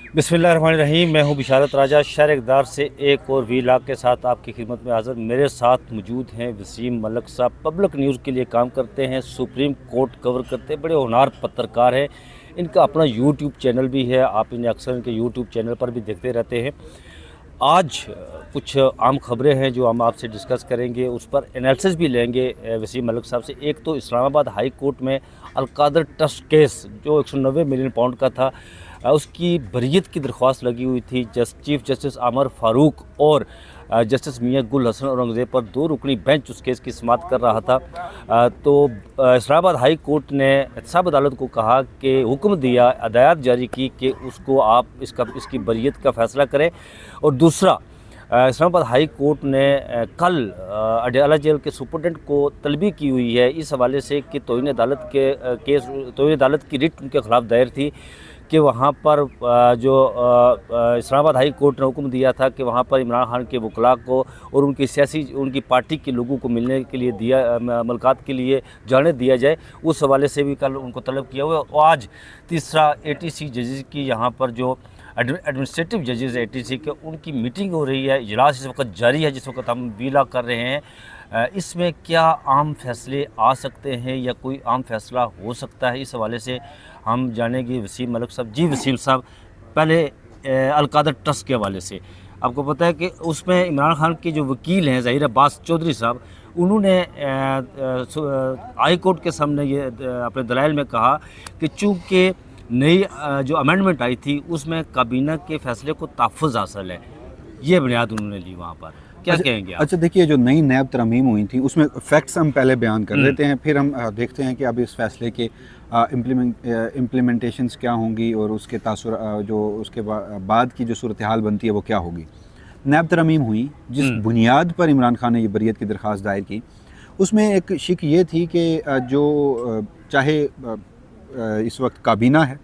बिस्मिल्लाहिर्रहमानिर्रहीम। मैं हूं बिशारत राजा, शहर इक़दार से एक और वीलाग के साथ आपकी खिदमत में हाज़िर। मेरे साथ मौजूद हैं वसीम मलिक साहब। पब्लिक न्यूज़ के लिए काम करते हैं, सुप्रीम कोर्ट कवर करते हैं, बड़े होनहार पत्रकार हैं। इनका अपना यूट्यूब चैनल भी है, आप इन्हें अक्सर इनके यूट्यूब चैनल पर भी देखते रहते हैं। आज कुछ आम खबरें हैं जो हम आपसे डिस्कस करेंगे, उस पर एनालिसिस भी लेंगे वसीम मलिक साहब से। एक तो इस्लामाबाद हाई कोर्ट में अलकादर ट्रस्ट केस जो 190 मिलियन पाउंड का था, उसकी बरियत की दरख्वास्त लगी हुई थी। चीफ जस्टिस आमर फारूक और जस्टिस मियां गुल हसन औरंगज़ेब पर 2 रुकनी बेंच उस केस की समाअत कर रहा था। तो इस्लामाबाद हाई कोर्ट ने एहतसाब अदालत को कहा कि हुक्म दिया, हदायत जारी की कि उसको आप इसकी बरियत का फ़ैसला करें। और दूसरा, इस्लामाबाद हाई कोर्ट ने कल अडयाला जेल के सुपरटेंडेंट को तलबी की हुई है इस हवाले से कि तौहीन अदालत की रिट उनके ख़िलाफ़ दायर थी कि वहाँ पर जो इस्लामाबाद हाई कोर्ट ने हुक्म दिया था कि वहाँ पर इमरान खान के वकला को और उनकी पार्टी के लोगों को मिलने के लिए मुलाकात के लिए जाने दिया जाए, उस हवाले से भी कल उनको तलब किया हुआ है। और आज तीसरा ATC जजेस की यहाँ पर जो एडमिनिस्ट्रेटिव जजेस ATC के उनकी मीटिंग हो रही है, इजलास इस वक्त जारी है जिस वक्त हम वीला कर रहे हैं। इसमें क्या आम फैसले आ सकते हैं या कोई आम फैसला हो सकता है, इस हवाले से हम जानेंगे वसीम मलिक साहब। जी वसीम साहब, पहले अलकादर ट्रस्ट के हवाले से आपको पता है कि उसमें इमरान खान के जो वकील हैं ज़हीर अब्बास चौधरी साहब, उन्होंने हाई कोर्ट के सामने ये अपने दलाइल में कहा कि चूँकि नई जो अमेंडमेंट आई थी उसमें काबीना के फ़ैसले को तहफ़्फ़ुज़ हासिल है, ये बुनियाद उन्होंने ली वहाँ पर। क्या कहेंगे आप? अच्छा देखिए, जो नई नैब तरमीम हुई थी उसमें फैक्ट्स हम पहले बयान कर देते हैं, फिर हम देखते हैं कि अब इस फैसले के इम्प्लीमेंटेशंस क्या होंगी और उसके तासुर जो उसके बाद की जो सूरत हाल बनती है वो क्या होगी। नैब तरमीम हुई जिस बुनियाद पर इमरान खान ने ये बरियत की दरख्वास्त दायर की, उसमें एक शिक ये थी कि जो चाहे इस वक्त काबीना है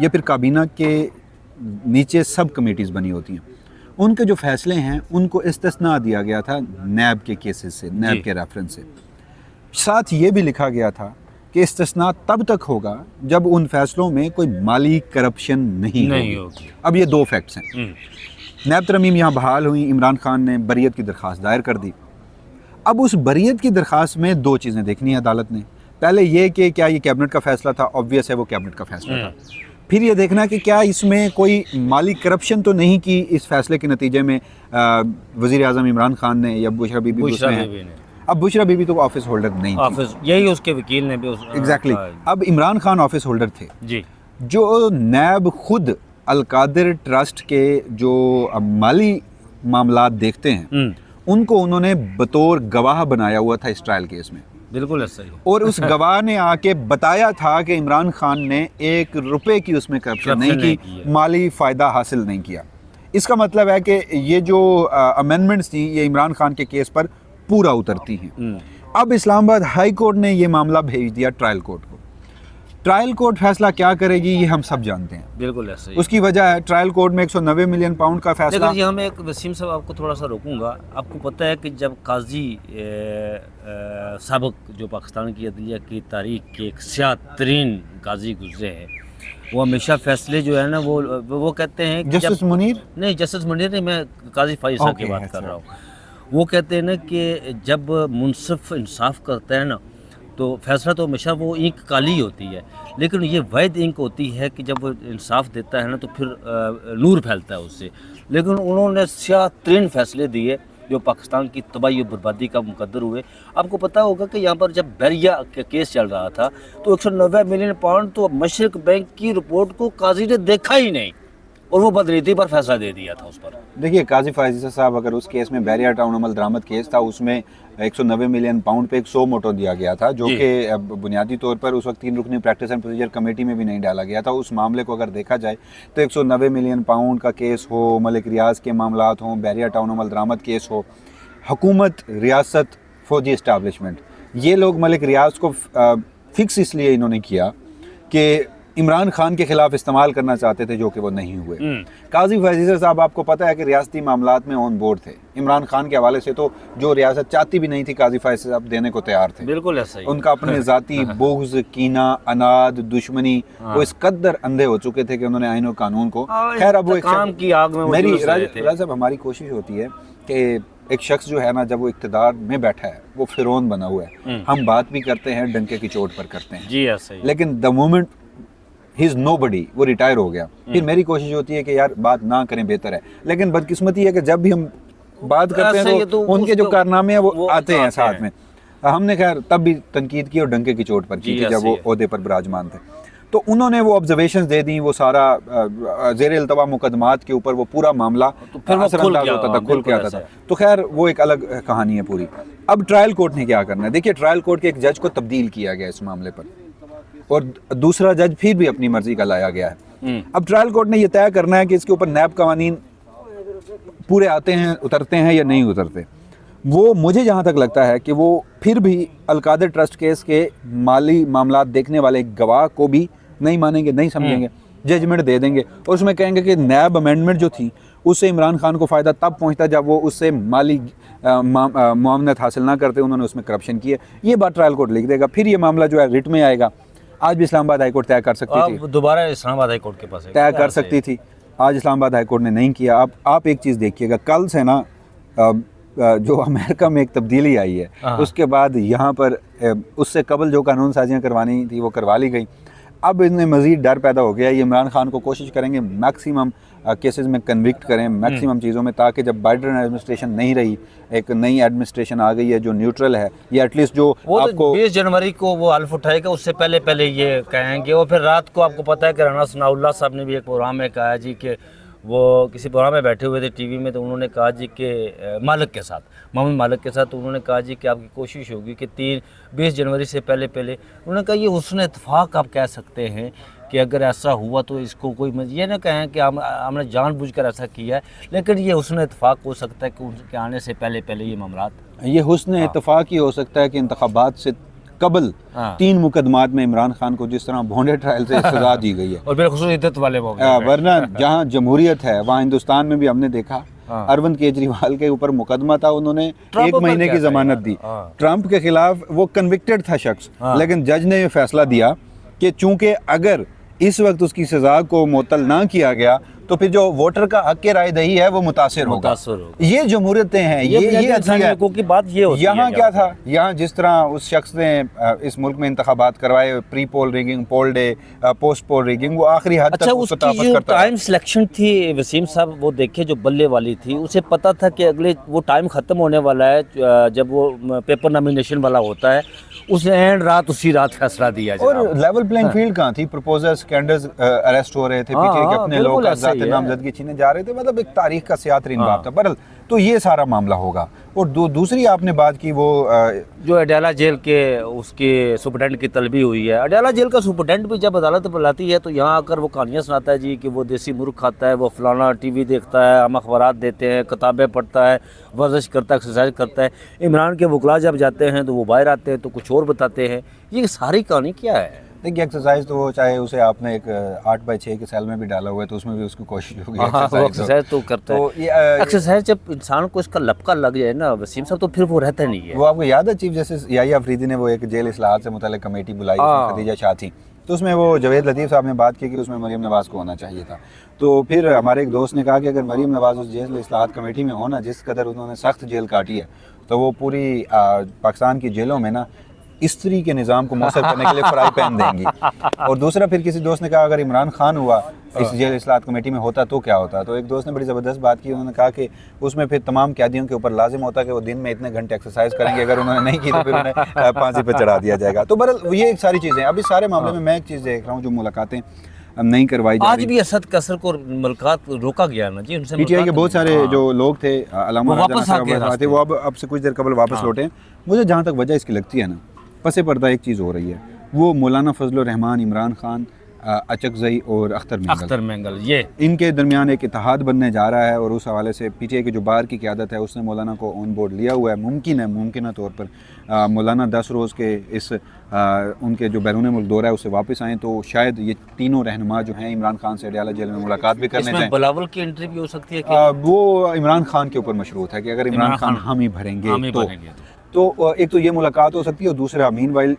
या फिर काबीना के नीचे सब कमेटीज़ बनी होती हैं, उनके जो फैसले हैं उनको इस्तिस्ना दिया गया था नैब के केसेस से, नैब के रेफरेंस से। साथ ये भी लिखा गया था कि इस्तिस्ना तब तक होगा जब उन फैसलों में कोई माली करप्शन नहीं होगी। अब ये 2 फैक्ट्स हैं। नैब तरमीम यहाँ बहाल हुई, इमरान खान ने बरियत की दरख्वास्त दायर कर दी। अब उस बरियत की दरख्वास्त में 2 चीज़ें देखनी है अदालत ने। पहले ये कि क्या ये कैबिनेट का फैसला था, ऑब्वियस है वो कैबिनेट का फैसला था। फिर ये देखना कि क्या इसमें कोई माली करप्शन तो नहीं की इस फैसले के नतीजे में वज़ीर आज़म इमरान खान ने या बुशरा बीबी ने। अब बुशरा बीबी तो ऑफिस होल्डर नहीं थी, यही उसके वकील ने भी एग्जैक्टली। अब इमरान खान ऑफिस होल्डर थे जी। जो नैब खुद अलकादर ट्रस्ट के जो माली मामलात देखते हैं उनको उन्होंने बतौर गवाह बनाया हुआ था इस ट्रायल केस में। बिल्कुल सही। और उस गवाह ने आके बताया था कि इमरान खान ने 1 रुपए की उसमें करप्शन नहीं की, माली फ़ायदा हासिल नहीं किया। इसका मतलब है कि ये जो अमेंडमेंट्स थी ये इमरान खान के केस पर पूरा उतरती हैं। अब इस्लामाबाद हाई कोर्ट ने ये मामला भेज दिया ट्रायल कोर्ट को। ट्रायल कोर्ट फैसला क्या करेगी ये हम सब जानते हैं। बिल्कुल ऐसे ही। उसकी वजह है ट्रायल कोर्ट में 190 मिलियन पाउंड का फैसला। देखिए, हम एक वसीम साहब आपको थोड़ा सा रोकूंगा। आपको पता है कि जब काजी साबिक जो पाकिस्तान की अदलिया की तारीख के एक सियातरीन काजी गुजरे हैं, वो हमेशा फैसले जो है ना वो कहते हैं जस्टिस मुनीर नहीं, मैं काजी फाइज साहब की बात कर रहा हूँ। वो कहते हैं ना कि जब मुनसिफ इंसाफ करता है ना तो फैसला तो हमेशा वो इंक काली होती है, लेकिन ये वैध इंक होती है कि जब वो इंसाफ देता है ना तो फिर नूर फैलता है उससे। लेकिन उन्होंने स्याह-तरीन फैसले दिए जो पाकिस्तान की तबाही और बर्बादी का मुकद्दर हुए। आपको पता होगा कि यहाँ पर जब बैरिया का केस चल रहा था तो 190 मिलियन पाउंड तो मशरक बैंक की रिपोर्ट को काजी ने देखा ही नहीं और वो बदनीति पर फैसला दे दिया था उस पर। देखिए, काजी फाइज़ साहब, अगर उस केस में बैरिया टाउन अमल दरामद केस था, उसमें 190 मिलियन पाउंड पे 100 मोटो दिया गया था, जो कि बुनियादी तौर पर उस वक्त 3 रुकनी प्रैक्टिस एंड प्रोसीजर कमेटी में भी नहीं डाला गया था। उस मामले को अगर देखा जाए तो 190 मिलियन पाउंड का केस हो, मलिक रियाज के मामलात हों, बैरिया टाउन अमल दरामद केस हो, हुकूमत, रियासत, फौजी इस्टेब्लिशमेंट, ये लोग मलिक रियाज को फिक्स इसलिए इन्होंने किया कि इमरान खान के खिलाफ इस्तेमाल करना चाहते थे, जो कि वो नहीं हुए। काजी फैज़ साहब आपको पता है कि रियासती मामलात में ऑन बोर्ड थे। इमरान खान के हवाले से तो जो रियासत चाहती भी नहीं थी, काजी फैज़ साहब देने को तैयार थे। बिल्कुल ऐसा ही। उनका अपने ज़ाती बुग़्ज़, कीना, अनाद, दुश्मनी, वो इस कदर अंधे हो चुके थे कि उन्होंने आईन और कानून को, खैर अब वो काम की आग में मेरी राज साहब हमारी कोशिश होती है कि एक शख्स जो है ना, जब वो इक़्तिदार में बैठा है, वो फिरौन बना हुआ है, हम बात भी करते हैं डंके की चोट पर करते हैं जी, ऐसा ही। लेकिन the moment he is nobody, वो रिटायर हो गया, फिर मेरी कोशिश होती है कि यार बात ना करें बेहतर है। लेकिन बदकिस्मती है कि जब भी हम बात करते हैं तो उनके जो कारनामे हैं वो आते हैं साथ में। हमने खैर तब भी तनकीद की और डंके की चोट पर की थी जब वो ओहदे पर विराजमान थे। तो उन्होंने वो ऑब्जर्वेशंस दे दी, वो सारा ज़ेर इल्तवा मुकदमात के ऊपर वो पूरा मामला असरअंदाज होता था, खुल के आता था। तो खैर वो एक अलग कहानी है पूरी। अब ट्रायल कोर्ट ने क्या करना है, देखिए ट्रायल कोर्ट के एक जज को तब्दील किया गया इस मामले पर, और दूसरा जज फिर भी अपनी मर्जी का लाया गया है। अब ट्रायल कोर्ट ने यह तय करना है कि इसके ऊपर नैब कवानीन पूरे आते हैं, उतरते हैं या नहीं उतरते। वो मुझे जहाँ तक लगता है कि वो फिर भी अलकादर ट्रस्ट केस के माली मामलात देखने वाले गवाह को भी नहीं मानेंगे, नहीं समझेंगे, जजमेंट दे देंगे और उसमें कहेंगे कि नैब अमेंडमेंट जो थी उससे इमरान खान को फ़ायदा तब पहुंचता जब वो उससे माली मुआवनत हासिल ना करते, उन्होंने उसमें करप्शन की है। ये बात ट्रायल कोर्ट लिख देगा, फिर ये मामला जो है रिट में आएगा। आज भी इस्लामाबाद हाई कोर्ट तय कर सकती थी, दोबारा इस्लामाबाद हाई कोर्ट के पास तय कर सकती थी, आज इस्लामाबाद हाई कोर्ट ने नहीं किया। अब आप एक चीज़ देखिएगा, कल से ना जो अमेरिका में एक तब्दीली आई है, उसके बाद यहाँ पर उससे कबल जो कानून साजियाँ करवानी थी वो करवा ली गई। अब इनमें मज़ीद डर पैदा हो गया, ये इमरान खान को कोशिश करेंगे मैक्सिमम केसेस में कन्विक्ट करें, मैक्सिमम चीज़ों में, ताकि जब बाइडेन एडमिनिस्ट्रेशन नहीं रही, एक नई एडमिनिस्ट्रेशन आ गई है जो न्यूट्रल है, या एटलीस्ट जो आपको 20 जनवरी को वो हल्फ उठाएगा, उससे पहले पहले ये कहेंगे। और फिर रात को आपको पता है कि राना सनाउल्लाह साहब ने भी एक प्रोग्राम में कहा जी कि वो किसी प्रोग्राम में बैठे हुए थे टीवी में, तो उन्होंने कहा जी कि मालिक के साथ, मोहम्मद मालिक के साथ, तो उन्होंने कहा जी कि आपकी कोशिश होगी कि 20 जनवरी से पहले पहले, उन्होंने कहा ये हुस्न इत्तेफाक आप कह सकते हैं कि अगर ऐसा हुआ तो इसको कोई ये ना कहें कि हमने जानबूझकर ऐसा किया है, लेकिन ये हुस्न इत्तेफाक हो सकता है कि उनके आने से पहले पहले ये मामलात, ये हुस्न इत्तेफाक ही हो सकता है कि इंतखाबात से कबल 3 मुकदमात में इमरान खान को जिस तरह भोंडे ट्रायल से सजा दी गई है और बिलखुसूस इद्दत वाले वरना जहाँ जमहूरियत है वहाँ हिंदुस्तान में भी हमने देखा, अरविंद केजरीवाल के ऊपर मुकदमा था, उन्होंने 1 महीने की जमानत दी। ट्रंप के खिलाफ वो कन्विक्टेड था शख्स, लेकिन जज ने ये फैसला दिया कि चूंकि अगर इस वक्त उसकी सजा को मुअत्तल ना किया गया तो फिर जो वोटर का हक राय दही है वो मुतासिर होगा। ये जमहूरियतें हैं, ये अच्छी है की बात ये होती है। यहाँ क्या था, यहाँ जिस तरह उस शख्स ने इस मुल्क में इंतखाबात करवाए, pre poll rigging, poll day, post poll rigging, वो आखिरी हद तक उसको ताबूत करता था। टाइम सिलेक्शन थी वसीम साहब, वो देखे जो बल्ले वाली थी, उसे पता था कि अगले वो टाइम ख़त्म होने वाला है, जब वो पेपर नॉमिनेशन वाला होता है, उसने एंड रात उसी रात फैसला दिया। और लेवल प्लेइंग फील्ड कहाँ थी, प्रपोजर्स, कैंडर्स अरेस्ट हो रहे थे, पीछे के अपने लोग नामजदगी छीने जा रहे थे, मतलब एक तारीख का सियातरीन बाप था। बहरहाल तो ये सारा मामला होगा। और दूसरी आपने बात की वो जो अडयाला जेल के उसके सुपरटेंडेंट की तलबी हुई है, अडयाला जेल का सुपरटेंडेंट भी जब अदालत बुलाती है तो यहाँ आकर वो कहानियाँ सुनाता है जी कि वो देसी मुर्ग खाता है, वो फलाना टीवी देखता है, हम अखबारात देते हैं, किताबें पढ़ता है, वर्जिश करता है, एक्सरसाइज करता है। इमरान के वकला जब जाते हैं तो वो बाहर आते हैं तो कुछ और बताते हैं। ये सारी कहानी क्या है? देखिए एक्सरसाइज तो वो चाहे उसे आपने एक 8x6 के सेल में भी डाला हुआ है तो उसमें भी उसकी कोशिश होगी एक्सरसाइज तो करता है। एक्सरसाइज जब इंसान को इसका लपका लग जाए ना वसीम साहब, तो फिर वो रहता नहीं है। वो आपको याद है चीफ जस्टिस याहिया अफरीदी ने वो एक जेल इस्लाहत से मुताल्लिक कमेटी बुलाई, खदीजा शाह थी, तो उसमें वो जवेद लतीफ़ साहब ने बात की कि उसमें मरीम नवाज़ को होना चाहिए था। तो फिर हमारे एक दोस्त ने कहा कि अगर मरीम नवाज़ उस जेल इस्लाहत कमेटी में हो ना, जिस कदर उन्होंने सख्त जेल काटी है, तो वो पूरी पाकिस्तान की जेलों में ना इस्त्री के निज़ाम को मौसर करने के लिए फ्राई पैन देंगी। और दूसरा फिर किसी दोस्त ने कहा अगर इमरान खान हुआ इस जेल इस्लाहत कमेटी में होता तो क्या होता। तो एक दोस्त ने बड़ी ज़बरदस्त बात की, उन्होंने कहा कि उसमें फिर तमाम कैदियों के ऊपर लाजिम होता कि वो दिन में इतने घंटे एक्सरसाइज करेंगे, अगर उन्होंने नहीं की तो फिर उन्हें फांसी पर चढ़ा दिया जाएगा। तो बहरहाल ये एक सारी चीज़ें अब इस सारे मामले में मैं एक चीज़ देख रहा हूँ, जो मुलाकातें नहीं करवाई जा रही। आज भी असद कसर को मुलाकात रोका गया ना जी, उनसे पीटीआई के बहुत सारे जो लोग थे, अलामा थे, वो अब से कुछ देर कबल वापस लौटे। मुझे जहाँ तक वजह इसकी लगती है ना, पसे पर्दा एक चीज़ हो रही है, वो मौलाना फजल रहमान, इमरान खान अचकजई और अख्तर मेंगल, ये इनके दरमियान एक इत्तेहाद बनने जा रहा है और उस हवाले से पीटीआई की जो बार की क़यादत है उसने मौलाना को ऑन बोर्ड लिया हुआ है। मुमकिन तौर पर मौलाना 10 रोज़ के इस उनके जो बैरून मुल्क दौरा है उससे वापस आएँ तो शायद ये तीनों रहनुमा जो हैं इमरान खान से अडयाला जेल में मुलाकात भी करने जाएँ। बिलावल की एंट्री भी हो सकती है कि वो इमरान खान के ऊपर मशरूत है कि अगर इमरान खान हम ही भरेंगे तो एक तो ये मुलाकात हो सकती है और दूसरा मीनवाइल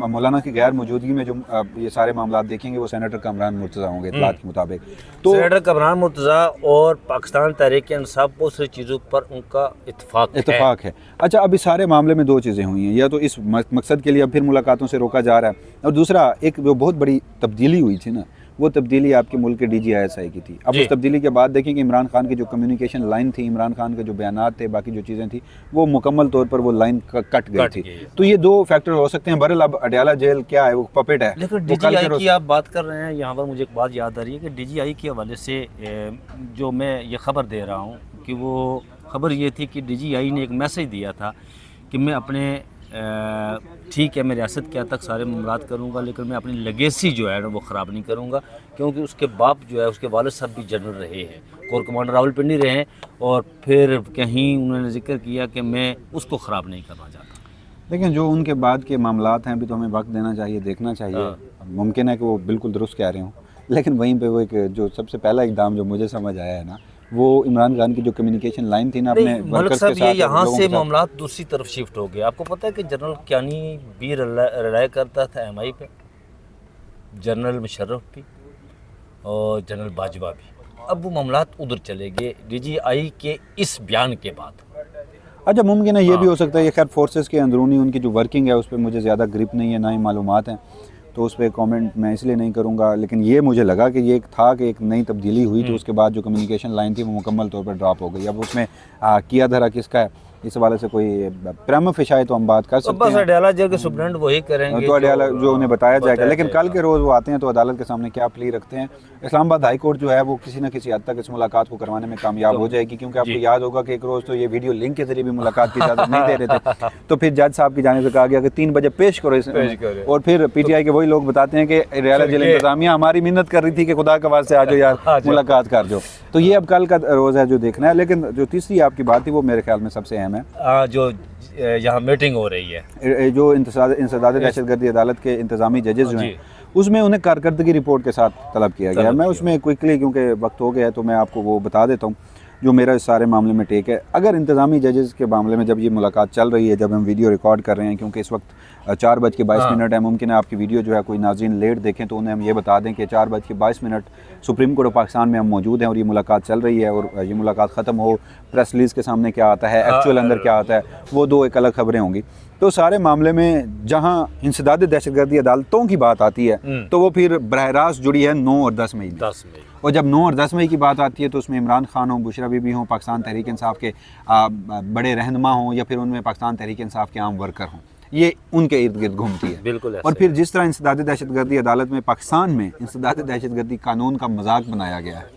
मौलाना की गैर मौजूदगी में जो ये सारे मामला देखेंगे वो सेनेटर कमरान मुर्तज़ा होंगे इत्तलात के मुताबिक। तो सेनेटर कमरान मुर्तज़ा और पाकिस्तान तहरीक इंसाफ बहुत सारी चीज़ों पर उनका इत्तेफाक है। अच्छा, अब इस सारे मामले में दो चीज़ें हुई हैं, या तो इस मकसद के लिए अब फिर मुलाकातों से रोका जा रहा है और दूसरा एक जो बहुत बड़ी तब्दीली हुई थी ना वो तब्दीली आपके मुल्क के DGISI की थी। अब उस तब्दीली के बाद देखें कि इमरान खान की जो कम्युनिकेशन लाइन थी, इमरान खान के जो बयानात थे, बाकी जो चीज़ें थी वो मुकम्मल तौर पर वो लाइन कट गई थी। तो ये दो फैक्टर हो सकते हैं। बहरहाल अब अडयाला जेल क्या है, वो पपेट है। लेकिन DGI की आप बात कर रहे हैं, यहाँ पर मुझे एक बात याद आ रही है कि DGI के हवाले से जो मैं ये ख़बर दे रहा हूँ कि वो ख़बर ये थी कि DGI ने एक मैसेज दिया था कि मैं अपने ठीक है मैं रियासत के तक सारे मामलात करूँगा लेकिन मैं अपनी लेगेसी जो है ना वो ख़राब नहीं करूँगा, क्योंकि उसके बाप जो है उसके वालिद साहब भी जनरल रहे हैं, कोर कमांडर रावलपिंडी रहे हैं और फिर कहीं उन्होंने जिक्र किया कि मैं उसको ख़राब नहीं करना चाहता। लेकिन जो उनके बाद के मामलात हैं अभी तो हमें वक्त देना चाहिए, देखना चाहिए। मुमकिन है कि वो बिल्कुल दुरुस्त कह रहे हों, लेकिन वहीं पर वो एक जो सबसे पहला इकदाम जो मुझे समझ आया है ना वो इमरान खान की जो कम्युनिकेशन लाइन थी ना अपने वर्कर्स के साथ, यहाँ से मामलात दूसरी तरफ शिफ्ट हो गए। आपको पता है कि जनरल कियानी भी रिलाय करता था MI पे, जनरल मुशर्रफ भी और जनरल बाजवा भी। अब वो मामलात उधर चले गए DGI के इस बयान के बाद। अच्छा, मुमकिन है ये भी हो सकता है। ये खैर फोर्सेस के अंदरूनी उनकी जो वर्किंग है उस पर मुझे ज़्यादा ग्रिप नहीं है, ना ही मालूमात हैं, तो उस पर कमेंट मैं इसलिए नहीं करूँगा। लेकिन ये मुझे लगा कि ये एक था कि एक नई तब्दीली हुई तो उसके बाद जो कम्युनिकेशन लाइन थी वो मुकम्मल तौर पर ड्रॉप हो गई। अब उसमें किया धरा किसका है इस हवाले से कोई प्रेमा फिशाई तो हम बात कर सकते हैं, अडयाला जेल के सुप्रीडेंट वही करेंगे तो अडयाला जो उन्हें बताया जाएगा। लेकिन कल के रोज़ वो आते हैं तो अदालत के सामने क्या प्ली रखते हैं। इस्लामाबाद हाई कोर्ट जो है वो किसी न किसी हद तक इस मुलाकात को करवाने में कामयाब हो जाएगी, क्योंकि आपको याद होगा कि एक रोज़ तो ये वीडियो लिंक के जरिए भी मुलाकात की इजाज़त नहीं दे रहे थे, तो फिर जज साहब की जाने से कहा गया कि 3 बजे पेश करो इसमें, और फिर PTI के वही लोग बताते हैं कि अडयाला जेल इंतजामिया हमारी मिन्नत कर रही थी कि खुदा के वास्ते आ जाओ यार मुलाकात कर जाओ। तो ये अब कल का रोज़ है जो देखना है। लेकिन जो तीसरी आपकी बात थी वो मेरे ख्याल में सबसे अहम है, जो यहाँ मीटिंग हो रही है, जो इंसदाद दहशतगर्दी अदालत के इंतजामी जजेस जो हैं उसमें उन्हें कारकर्दगी रिपोर्ट के साथ तलब किया गया। मैं उसमें क्विकली क्योंकि वक्त हो गया है तो मैं आपको वो बता देता हूँ जो मेरा इस सारे मामले में टेक है। अगर इंतज़ामी जजेस के मामले में जब ये मुलाकात चल रही है, जब हम वीडियो रिकॉर्ड कर रहे हैं, क्योंकि इस वक्त 4:22 है, मुमकिन है आपकी वीडियो जो है कोई नाज़रीन लेट देखें तो उन्हें हम ये बता दें कि 4:22 सुप्रीम कोर्ट ऑफ पाकिस्तान में हम मौजूद हैं और ये मुलाकात चल रही है। और ये मुलाकात ख़त्म हो, प्रेस रिलीज़ के सामने क्या आता है, एक्चुअल अंदर क्या आता है, वो दो एक अलग खबरें होंगी। तो सारे मामले में जहाँ इंसदाद दहशतगर्दी अदालतों की बात आती है तो वो फिर बरह रास्त जुड़ी है 9 और 10 मई। और जब 9 और 10 मई की बात आती है तो उसमें इमरान खान हो, बुशरा बीबी हों, पाकिस्तान तहरीक इंसाफ के बड़े रहनुमा हों, या फिर उनमें पाकिस्तान तहरीक इंसाफ के आम वर्कर हों, ये उनके इर्द गिर्द घूमती है। बिल्कुल। और फिर जिस तरह इंसदाद दहशतगर्दी अदालत में पाकिस्तान में इंसदाद दहशतगर्दी कानून का मजाक बनाया गया है,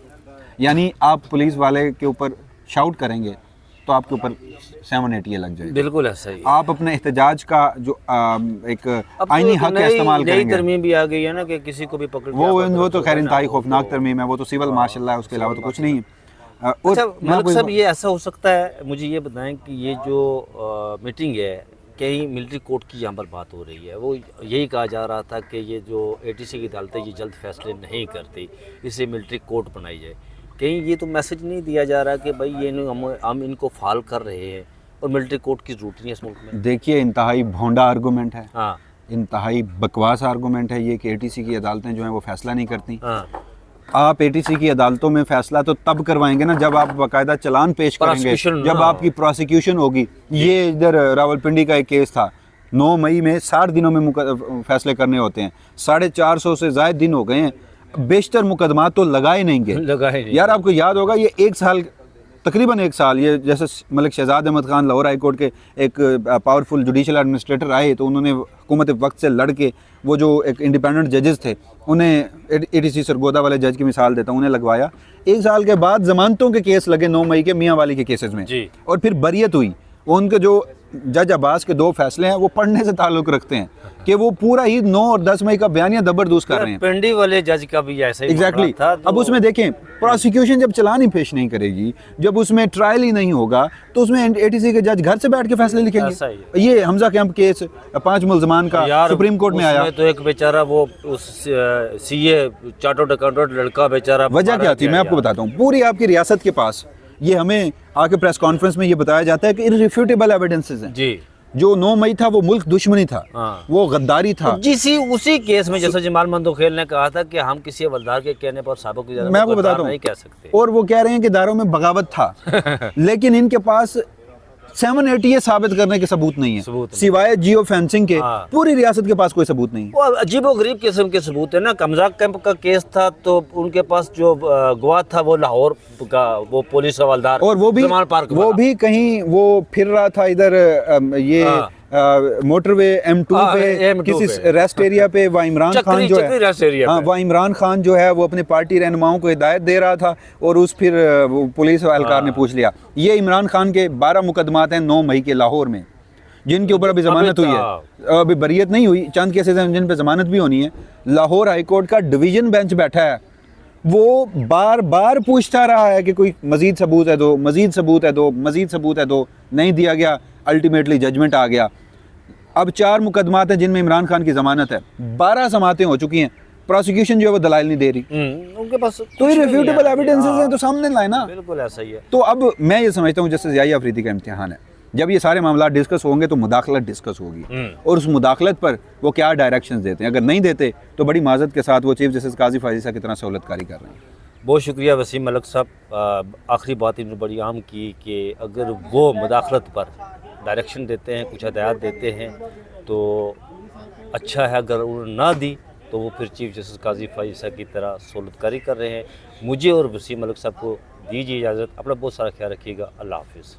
यानी आप पुलिस वाले के ऊपर शाउट करेंगे तो आपके ऊपर 780 लग जाएगी। बिल्कुल ऐसा ही। आप अपने एहतजाज का जो एक आईनी हक का इस्तेमाल करेंगे। नई तरमीम भी आ गई है ना कि किसी को भी पकड़ वो तो खैर इंतहाई खौफनाक तरमीम है, वो तो सिविल मार्शल है, उसके अलावा तो कुछ नहीं है। अच्छा मलिक साहब, ये ऐसा हो सकता है, मुझे ये बताएं कि ये जो मीटिंग है कहीं मिलिट्री कोर्ट की यहाँ पर बात हो रही है, वो यही कहा जा रहा था कि ये जो ATC की अदालतें ये जल्द फैसले नहीं करती, इसे मिलिट्री कोर्ट बनाई जाए। कहीं ये तो मैसेज नहीं दिया जा रहा कि भाई ये हम इनको फाल कर रहे हैं और मिलिट्री कोर्ट की जरूरत नहीं है इस मुल्क में? देखिए, इंतहाई भोंडा आर्गूमेंट है, हाँ, इंतहाई बकवास आर्गूमेंट है ये कि ATC की अदालतें जो हैं वो फैसला नहीं करती। आप ATC की अदालतों में फैसला तो तब करवाएंगे ना जब आप बाकायदा चलान पेश करेंगे, जब आपकी प्रोसिक्यूशन होगी। ये इधर रावलपिंडी का एक केस था, 9 मई में 60 दिनों में फैसले करने होते हैं, 450 से ज़ायद दिन हो गए हैं, बेशतर मुकदमा तो लगाए नहीं गए। यार आपको याद होगा ये 1 साल, तकरीबन 1 साल, ये जैसे मलिक शहजाद अहमद खान लाहौर हाई कोर्ट के एक पावरफुल जुडिशल एडमिनिस्ट्रेटर आए तो उन्होंने हुकूमत वक्त से लड़ के वो जो एक इंडिपेंडेंट जजेस थे उन्हें ATC सरगोदा वाले जज की मिसाल देता हूँ, उन्हें लगवाया। 1 साल के बाद जमानतों के केस लगे 9 मई के मियाँ वाली के केसेस में, और फिर बरियत हुई। उनके जो जज अब्बास के 2 फैसले हैं वो पढ़ने से ताल्लुक़ रखते हैं कि वो पूरा ही 9 और 10 मई का बयानिया जबरदस्त कर रहे हैं। पिंडी वाले जज का भी ऐसा ही एग्जैक्टली था। अब उसमें देखें, प्रोसिक्यूशन जब चालान ही पेश नहीं करेगी, जब उसमें ट्रायल ही नहीं होगा, तो उसमें एटीसी के जज घर से बैठ के फैसले ऐसा ही लिखेंगे। ये हमजा कैंप केस 5 मुलजमान का यार, सुप्रीम कोर्ट में आया, उसमें तो एक बेचारा वो उस सीए चार्टर्ड अकाउंटेंट लड़का बेचारा वजह क्या थी मैं आपको बताता हूँ। पूरी आपकी रियासत के पास ये हमें आके प्रेस कॉन्फ्रेंस में ये बताया जाता है कि इररिफ्यूटेबल एविडेंसेस हैं। जी, जो 9 मई था वो मुल्क दुश्मनी था, हाँ। वो गद्दारी था। उसी केस में जैसा जमाल मंदोखेल ने कहा था कि हम किसी हवलदार के कहने पर साबित की मैं आपको बताता हूँ नहीं कह सकते, और वो कह रहे हैं कि दारों में बगावत था लेकिन इनके पास 780 ये साबित करने के सबूत नहीं है, सिवाय जियो फेंसिंग के। हाँ। पूरी रियासत के पास कोई सबूत नहीं है। वो अजीबोगरीब किस्म के सबूत है ना। कमजा कैंप का केस था तो उनके पास जो गवाह था वो लाहौर का वो पुलिस हवलदार, और वो भी कहीं वो फिर रहा था इधर ये मोटरवे M2 पे किसी रेस्ट एरिया पे वहाँ इमरान खान जो है, हाँ वहाँ इमरान खान जो है वो अपने पार्टी रहनुमाओं को हिदायत दे रहा था, और उस फिर वो पुलिस एहलकार ने पूछ लिया। ये इमरान खान के 12 मुकदमात हैं 9 मई के लाहौर में, जिनके ऊपर अभी जमानत हुई है, अभी बरियत नहीं हुई, चंद केसेस हैं जिन पर जमानत भी होनी है। लाहौर हाई कोर्ट का डिवीजन बेंच बैठा है, वो बार बार पूछता रहा है कि कोई मजीद सबूत है दो, मजीद सबूत है दो, मजीद सबूत है दो, नहीं दिया गया। अल्टीमेटली जजमेंट आ गया। अब 4 मुकदमात हैं जिनमें इमरान खान की जमानत है, 12 समातें हो चुकी हैं, प्रोसिक्यूशन जो है वो दलाइल नहीं दे रही। उनके पास तो इररिफ्यूटेबल एविडेंसेस हैं तो सामने लाए ना। बिल्कुल ऐसा ही है। तो अब मैं ये समझता हूँ जैसे ज़िया अफरीदी का इम्तिहान है, जब ये सारे मामला डिस्कस होंगे तो मुदाखलत डिस्कस होगी, और उस मुदाखलत पर वो क्या डायरेक्शंस देते हैं। अगर नहीं देते तो बड़ी माजरत के साथ वो चीफ जस्टिस काजी फाजिसा की तरह सहूलतकारी कर रहे हैं। बहुत शुक्रिया वसीम मलिक साहब। आखिरी बात इन्होंने बड़ी आम की कि अगर वो मुदाखलत पर डायरेक्शन देते हैं, कुछ हदायत देते हैं तो अच्छा है, अगर उन्होंने ना दी तो वो फिर चीफ जस्टिस काजी फाजिसा की तरह सहूलतकारी कर रहे हैं। मुझे और वसीम मलिक साहब को दीजिए इजाज़त। अपना बहुत सारा ख्याल रखिएगा। अल्लाह हाफिज़।